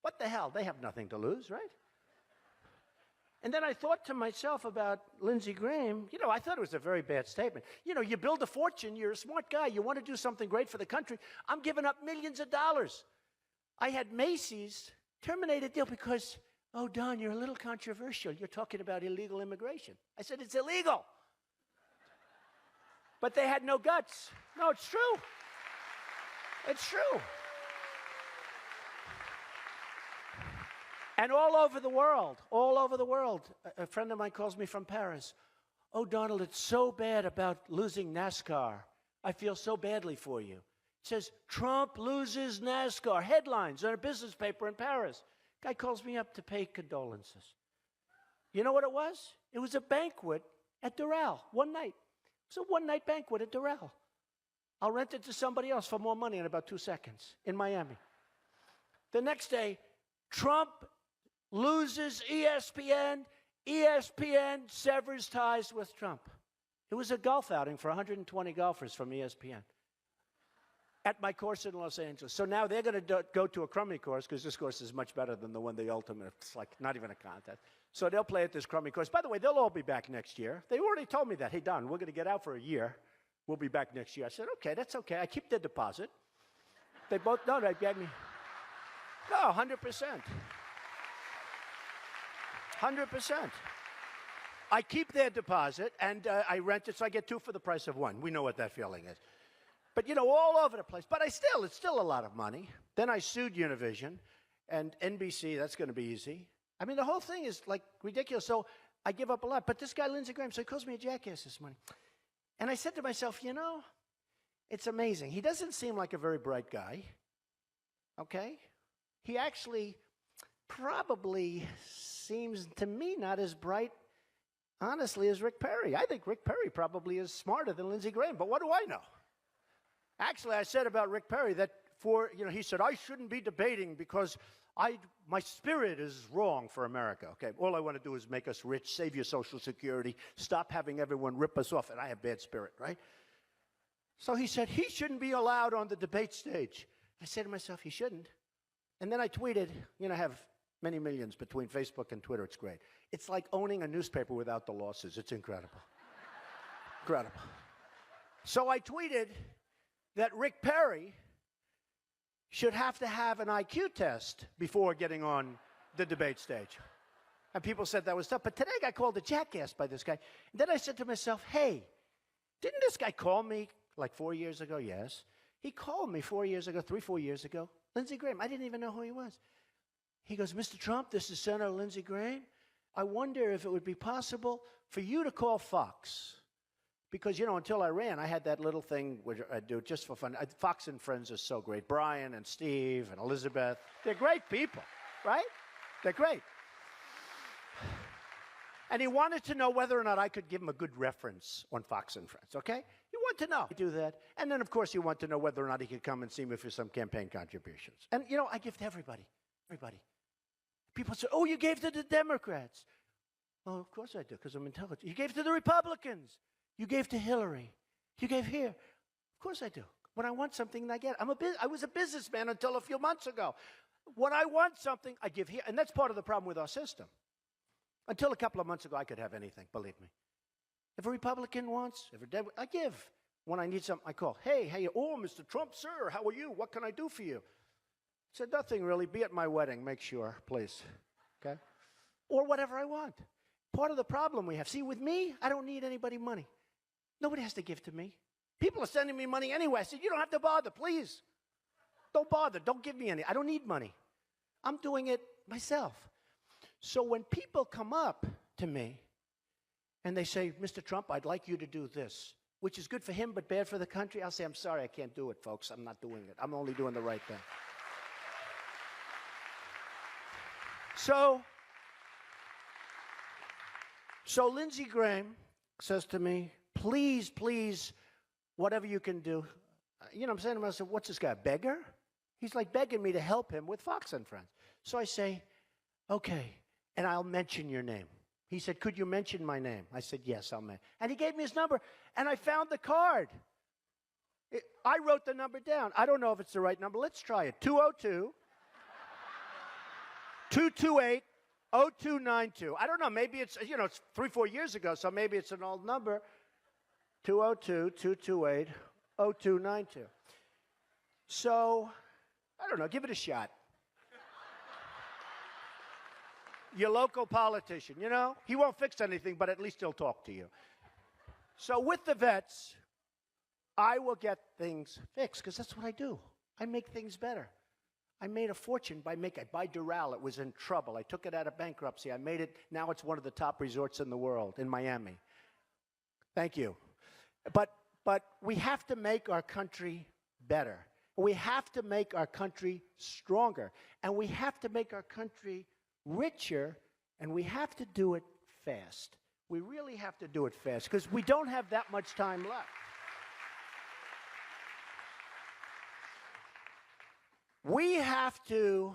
what the hell? They have nothing to lose, right? And then I thought to myself about Lindsey Graham, I thought it was a very bad statement. You build a fortune, you're a smart guy, you want to do something great for the country. I'm giving up millions of dollars. I had Macy's terminate a deal because, oh, Don, you're a little controversial. You're talking about illegal immigration. I said, it's illegal. But they had no guts. No, it's true. It's true. And all over the world, a friend of mine calls me from Paris. Oh, Donald, it's so bad about losing NASCAR. I feel so badly for you. It says, Trump loses NASCAR. Headlines on a business paper in Paris. Guy calls me up to pay condolences. You know what it was? It was a banquet at Doral, one night. It was a one-night banquet at Doral. I'll rent it to somebody else for more money in about 2 seconds in Miami. The next day, Trump loses ESPN. ESPN severs ties with Trump. It was a golf outing for 120 golfers from ESPN at my course in Los Angeles. So now they're going to go to a crummy course because this course is much better than the one, the ultimate. It's like not even a contest. So they'll play at this crummy course. By the way, they'll all be back next year. They already told me that. Hey, Don, we're going to get out for a year. We'll be back next year. I said, okay, that's okay. I keep their deposit. They both, no, they gave me, no, 100%. 100%. I keep their deposit, and I rent it, so I get 2 for the price of 1. We know what that feeling is. But, all over the place. But it's still a lot of money. Then I sued Univision, and NBC, that's going to be easy. I mean, the whole thing is, like, ridiculous. So I give up a lot. But this guy, Lindsey Graham, so he calls me a jackass this morning. And I said to myself, it's amazing. He doesn't seem like a very bright guy, okay? He actually probably seems to me not as bright, honestly, as Rick Perry. I think Rick Perry probably is smarter than Lindsey Graham, but what do I know? Actually, I said about Rick Perry that he said, I shouldn't be debating because my spirit is wrong for America. Okay, all I want to do is make us rich, save your Social Security, stop having everyone rip us off, and I have bad spirit, right? So he said he shouldn't be allowed on the debate stage. I said to myself, he shouldn't. And then I tweeted, I have many millions between Facebook and Twitter. It's great. It's like owning a newspaper without the losses. It's incredible. Incredible. So I tweeted that Rick Perry should have to have an IQ test before getting on the debate stage. And people said that was tough. But today I got called a jackass by this guy. And then I said to myself, hey, didn't this guy call me like 4 years ago? Yes. He called me 4 years ago, 4 years ago. Lindsey Graham. I didn't even know who he was. He goes, Mr. Trump, this is Senator Lindsey Graham. I wonder if it would be possible for you to call Fox. Because, until I ran, I had that little thing which I do just for fun. Fox and Friends are so great. Brian and Steve and Elizabeth. They're great people, right? They're great. And he wanted to know whether or not I could give him a good reference on Fox and Friends, okay? He wanted to know. I do that. And then, of course, he wanted to know whether or not he could come and see me for some campaign contributions. And, I give to everybody. Everybody. People say, oh, you gave to the Democrats. Oh, of course I do, because I'm intelligent. You gave to the Republicans. You gave to Hillary. You gave here. Of course I do. When I want something, I get it. I was a businessman until a few months ago. When I want something, I give here. And that's part of the problem with our system. Until a couple of months ago, I could have anything, believe me. If a Republican wants, I give. When I need something, I call. Hey, oh, Mr. Trump, sir, how are you? What can I do for you? I said, nothing really. Be at my wedding. Make sure, please. Okay? Or whatever I want. Part of the problem we have. See, with me, I don't need anybody money. Nobody has to give to me. People are sending me money anyway. I said, you don't have to bother, please. Don't bother. Don't give me any. I don't need money. I'm doing it myself. So when people come up to me and they say, Mr. Trump, I'd like you to do this, which is good for him but bad for the country, I'll say, I'm sorry, I can't do it, folks. I'm not doing it. I'm only doing the right thing. So Lindsey Graham says to me, please, whatever you can do. I'm saying to myself, what's this guy, a beggar? He's like begging me to help him with Fox and Friends. So I say, okay, and I'll mention your name. He said, could you mention my name? I said, yes, I'll mention. And he gave me his number, and I found the card. I wrote the number down. I don't know if it's the right number. Let's try it. 202-228-0000. 0292. I don't know. Maybe it's, you know, it's 3-4 years ago, so maybe it's an old number. 202-228-0292. So, I don't know. Give it a shot. Your local politician, you know, he won't fix anything, but at least he'll talk to you. So with the vets, I will get things fixed, because that's what I do. I make things better. I made a fortune by Doral. It was in trouble. I took it out of bankruptcy. I made it, now it's one of the top resorts in the world, in Miami. Thank you. But we have to make our country better. We have to make our country stronger. And we have to make our country richer, and we have to do it fast. We really have to do it fast, because we don't have that much time left. We have to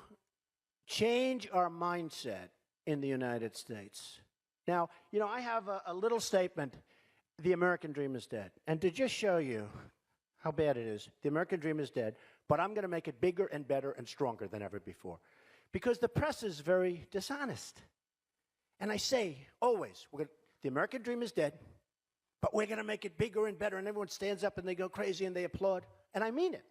change our mindset in the United States. Now, you know, I have a little statement, the American dream is dead. And to just show you how bad it is, the American dream is dead, but I'm going to make it bigger and better and stronger than ever before. Because the press is very dishonest. And I say, always, the American dream is dead, but we're going to make it bigger and better. And everyone stands up and they go crazy and they applaud. And I mean it.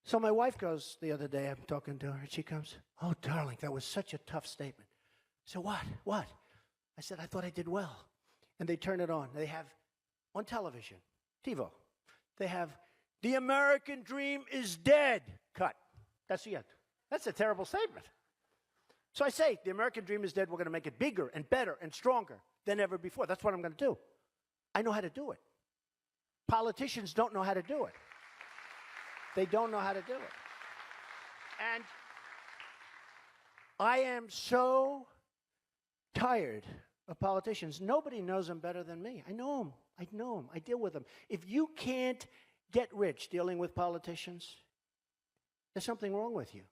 So my wife goes the other day, I'm talking to her, and she comes, "Oh, darling, that was such a tough statement." So what? I said, "I thought I did well." And they turn it on. They have, on television, TiVo, they have, "The American dream is dead." Cut. That's the end. That's a terrible statement. So I say, the American dream is dead. We're going to make it bigger and better and stronger than ever before. That's what I'm going to do. I know how to do it. Politicians don't know how to do it. They don't know how to do it. And I am so tired of politicians. Nobody knows them better than me. I know them. I deal with them. If you can't get rich dealing with politicians, there's something wrong with you.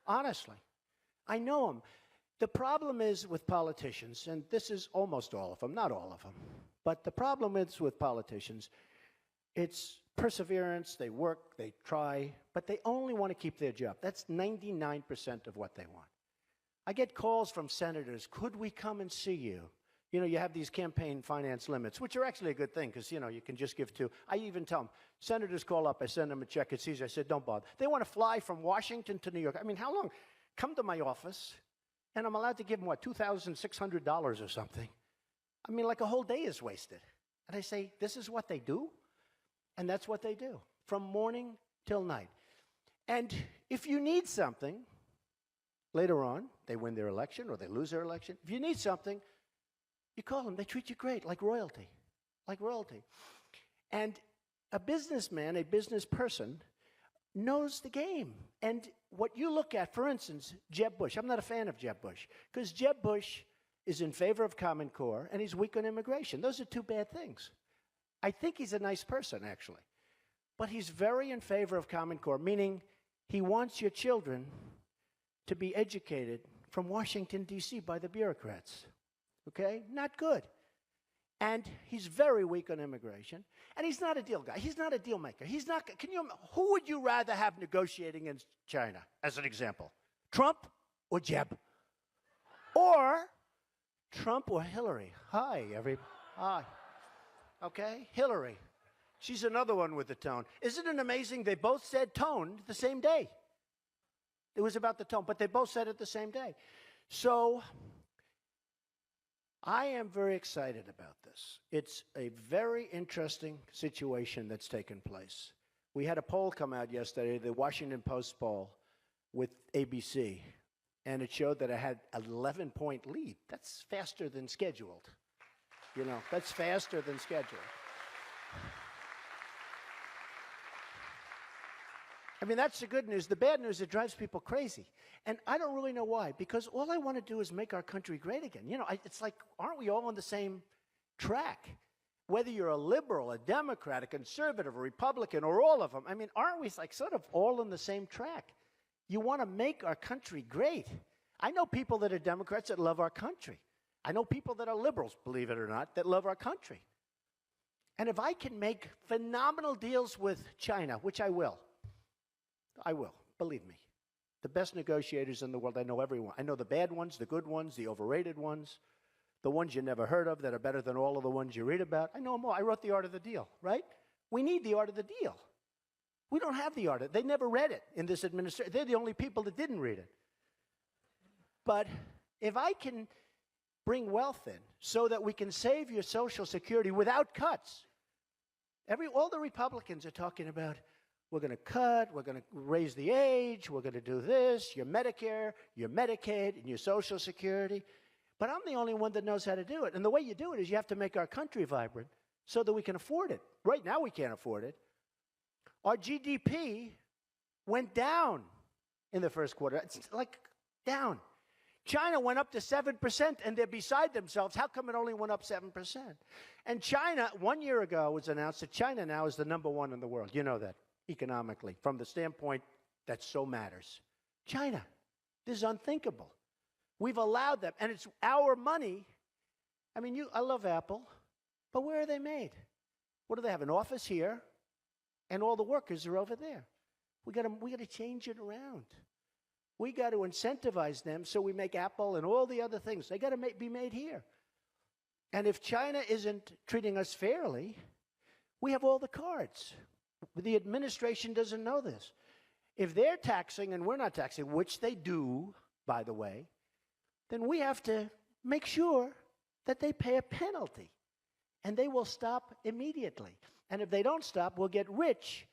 Honestly. I know them. The problem is with politicians, and this is almost all of them, not all of them, but the problem is with politicians, it's perseverance, they work, they try, but they only want to keep their job. That's 99% of what they want. I get calls from senators, "Could we come and see you?" You know, you have these campaign finance limits, which are actually a good thing, because, you know, you can just give to. I even tell them, senators call up, I send them a check, it's easy. I said, don't bother. They want to fly from Washington to New York. I mean, how long? Come to my office, and I'm allowed to give them, what, $2,600 or something. I mean, like a whole day is wasted. And I say, this is what they do? And that's what they do, from morning till night. And if you need something, later on, they win their election or they lose their election. If you need something, you call them. They treat you great, like royalty, like royalty. And a businessman, a business person, knows the game. And what you look at, for instance, Jeb Bush. I'm not a fan of Jeb Bush, because Jeb Bush is in favor of Common Core and he's weak on immigration. Those are two bad things. I think he's a nice person, actually. But he's very in favor of Common Core, meaning he wants your children to be educated from Washington, D.C. by the bureaucrats. Okay? Not good. And he's very weak on immigration. And he's not a deal guy. He's not a deal maker. He's not, who would you rather have negotiating in China, as an example? Trump or Jeb? Or Trump or Hillary? Hi, everybody. Hi. Okay? Hillary. She's another one with the tone. Isn't it amazing? They both said tone the same day. It was about the tone, but they both said it the same day. So I am very excited about this. It's a very interesting situation that's taken place. We had a poll come out yesterday, the Washington Post poll with ABC, and it showed that I had an 11-point lead. That's faster than scheduled. You know, that's faster than scheduled. I mean, that's the good news. The bad news, it drives people crazy. And I don't really know why, because all I want to do is make our country great again. You know, it's like, aren't we all on the same track? Whether you're a liberal, a Democrat, a conservative, a Republican, or all of them, I mean, aren't we like sort of all on the same track? You want to make our country great. I know people that are Democrats that love our country. I know people that are liberals, believe it or not, that love our country. And if I can make phenomenal deals with China, which I will, believe me. The best negotiators in the world. I know everyone. I know the bad ones, the good ones, the overrated ones, the ones you never heard of that are better than all of the ones you read about. I know them all. I wrote The Art of the Deal, right? We need the art of the deal. We don't have the art of it. They never read it in this administration. They're the only people that didn't read it. But if I can bring wealth in so that we can save your Social Security without cuts, all the Republicans are talking about, we're going to cut, we're going to raise the age, we're going to do this, your Medicare, your Medicaid, and your Social Security. But I'm the only one that knows how to do it. And the way you do it is you have to make our country vibrant so that we can afford it. Right now we can't afford it. Our GDP went down in the first quarter. It's like down. China went up to 7%, and they're beside themselves. How come it only went up 7%? And China, 1 year ago, it was announced that China now is the #1 in the world. You know that, economically, from the standpoint that so matters. China. This is unthinkable. We've allowed them, and it's our money. I mean, I love Apple, but where are they made? What do they have? An office here, and all the workers are over there. We got to change it around. We got to incentivize them so we make Apple and all the other things. They got to be made here. And if China isn't treating us fairly, we have all the cards. The administration doesn't know this. If they're taxing and we're not taxing, which they do, by the way, then we have to make sure that they pay a penalty. And they will stop immediately. And if they don't stop, we'll get rich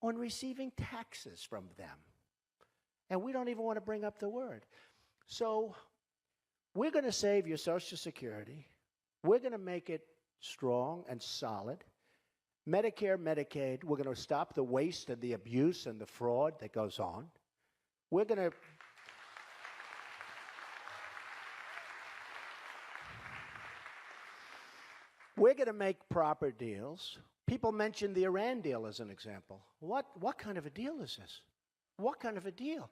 on receiving taxes from them. And we don't even want to bring up the word. So we're going to save your Social Security. We're going to make it strong and solid. Medicare, Medicaid, we're going to stop the waste and the abuse and the fraud that goes on. We're going to make proper deals. People mention the Iran deal as an example. What kind of a deal is this? What kind of a deal?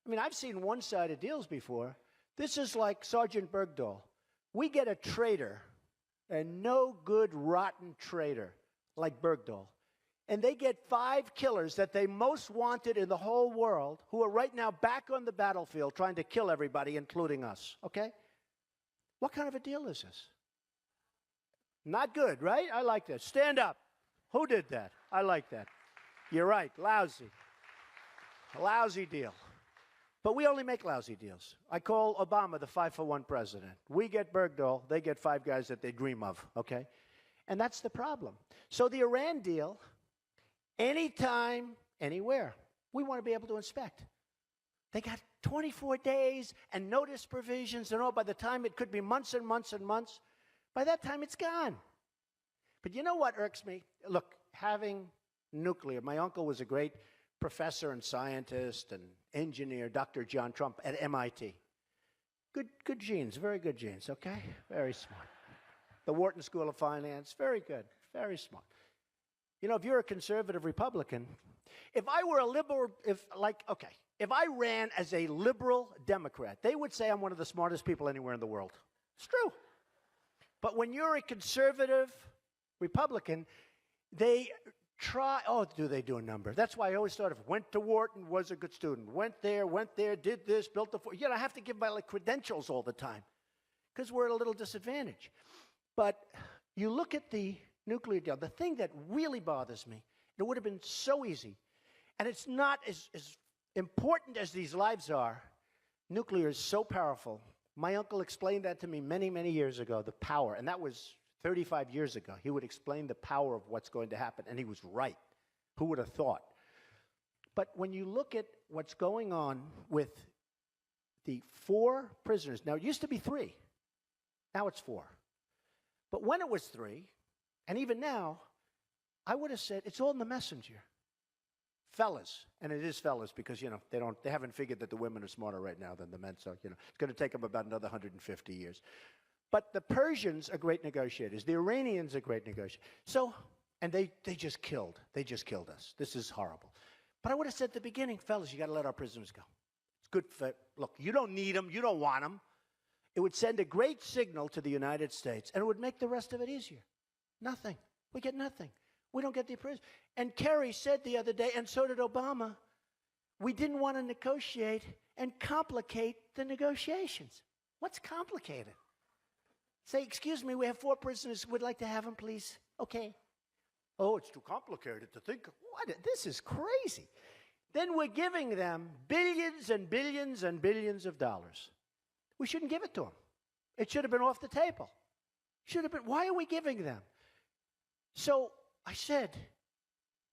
I mean, I've seen one-sided deals before. This is like Sergeant Bergdahl. We get a traitor, a no-good, rotten traitor like Bergdahl, and they get 5 killers that they most wanted in the whole world who are right now back on the battlefield trying to kill everybody, including us, okay? What kind of a deal is this? Not good, right? I like that. Stand up. Who did that? I like that. You're right. Lousy. A lousy deal. But we only make lousy deals. I call Obama the 5-for-1 president. We get Bergdahl. They get 5 guys that they dream of, okay? And that's the problem. So the Iran deal, anytime, anywhere, we want to be able to inspect. They got 24 days and notice provisions and all. By the time it could be months and months and months, by that time it's gone. But you know what irks me? Look, having nuclear, my uncle was a great professor and scientist and engineer, Dr. John Trump at MIT. Good genes, very good genes, okay? Very smart. The Wharton School of Finance, very good, very smart. You know, if you're a conservative Republican, if I were a liberal, if I ran as a liberal Democrat, they would say I'm one of the smartest people anywhere in the world. It's true. But when you're a conservative Republican, they try, do they do a number? That's why I always thought went to Wharton, was a good student. Went there, did this, built the, I have to give my credentials all the time because we're at a little disadvantage. But you look at the nuclear deal, the thing that really bothers me, it would have been so easy, and it's not as important as these lives are. Nuclear is so powerful. My uncle explained that to me many, many years ago, the power, and that was 35 years ago. He would explain the power of what's going to happen, and he was right. Who would have thought? But when you look at what's going on with the 4 prisoners, now it used to be 3, now it's 4. But when it was 3, and even now, I would have said it's all in the messenger. Fellas, and it is fellas because, they haven't figured that the women are smarter right now than the men, so, it's going to take them about another 150 years. But the Persians are great negotiators. The Iranians are great negotiators. So, and they just killed us. This is horrible. But I would have said at the beginning, fellas, you got to let our prisoners go. It's good for, look, you don't need them, you don't want them. It would send a great signal to the United States, and it would make the rest of it easier. Nothing. We get nothing. We don't get the prisoners. And Kerry said the other day, and so did Obama, we didn't want to negotiate and complicate the negotiations. What's complicated? Say, excuse me, we have 4 prisoners. We'd like to have them, please. Okay. Oh, it's too complicated to think. What? This is crazy. Then we're giving them billions and billions and billions of dollars. We shouldn't give it to them. It should have been off the table. Should have been. Why are we giving them? So I said,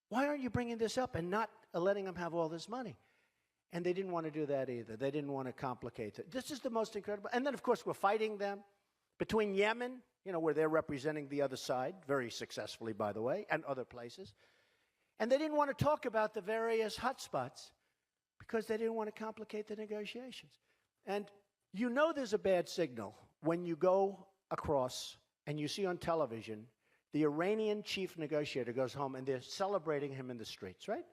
why aren't you bringing this up and not letting them have all this money? And they didn't want to do that either. They didn't want to complicate it. This is the most incredible. And then, of course, we're fighting them between Yemen, where they're representing the other side, very successfully, by the way, and other places. And they didn't want to talk about the various hotspots because they didn't want to complicate the negotiations. And there's a bad signal when you go across and you see on television the Iranian chief negotiator goes home and they're celebrating him in the streets, right?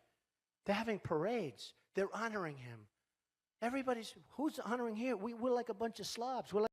They're having parades. They're honoring him. Everybody's, who's honoring here? We're like a bunch of slobs. We're